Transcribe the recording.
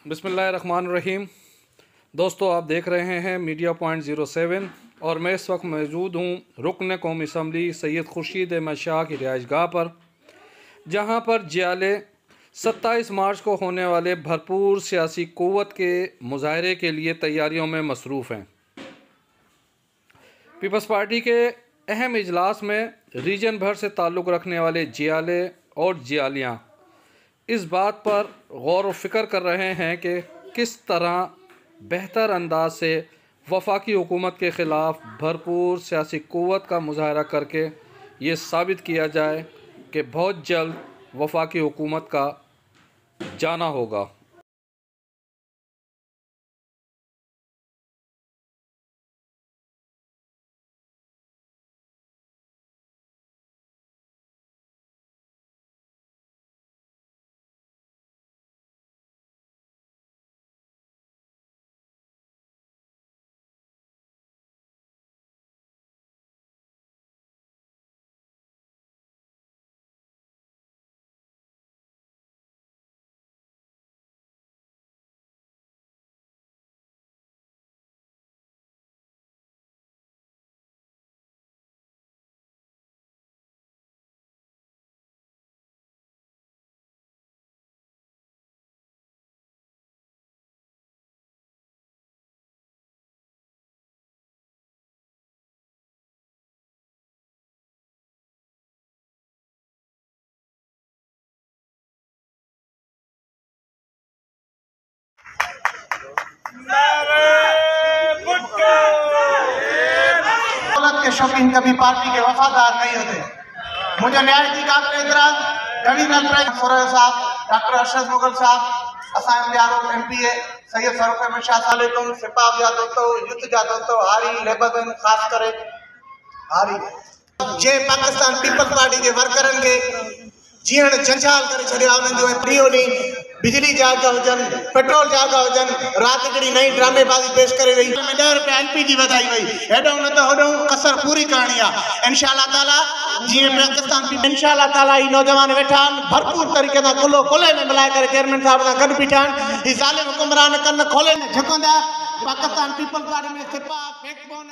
बिस्मिल्लाहिर्रहमानिर्रहीम। दोस्तों, आप देख रहे हैं मीडिया पॉइंट 07 और मैं इस वक्त मौजूद हूँ रुकन कौमी असम्बली सैयद खुर्शीद अहमद शाह की रिहाइशगाह पर, जहाँ पर जियाले 27 मार्च को होने वाले भरपूर सियासी क़ुव्वत के मुजाहरे के लिए तैयारियों में मसरूफ़ हैं। पीपल्स पार्टी के अहम इजलास में रीजन भर से ताल्लुक़ रखने वाले जियाले और जियालियाँ इस बात पर गौर व फिक्र कर रहे हैं कि किस तरह बेहतर अंदाज से वफाकी हुकूमत के ख़िलाफ़ भरपूर सियासी क़ुव्वत का मुजाहरा करके ये साबित किया जाए कि बहुत जल्द वफाकी हुकूमत का जाना होगा। दौलत के शौकीन कभी पार्टी के वफादार नहीं होते। मुझे न्याय की काबिल एतराज डिवीजनल प्रेसिडेंट साहब डॉक्टर अशरफ मुगल साहब, असांजो प्यारो MPA सैयद फारूक अहमद शाह साहब, सिपाह जा दोस्तों, युद्ध जा दोस्तों, हारी लेबर खास करे हारी जे पाकिस्तान पीपल्स पार्टी के वर्करन के जीअण जंजाल करे छड़िया उन्हनि जो ॾींहों ॾींहुं बिजली जा अघ हुजनि, पेट्रोल जा अघ हुजनि, राति हिकिड़ी नई ड्रामेबाज़ी पेश करे वई में 10 रुपया LPG वधाई वई। हेॾो न त होॾो कसर पूरी करणी आहे। इंशाअल्लाह ताला जीअं पाकिस्तान इंशाअल्लाह ताला ही नौजवान वेठा आहिनि भरपूर तरीक़े सां कुल्लो कोले में मिलाए करे चेयरमैन साहब सां गॾु बीठा आहिनि। ही ज़ालिम हुकुमरान कन खोले न झुकंदा। पाकिस्तान पीपल्स पार्टी में सिपा बैकबोन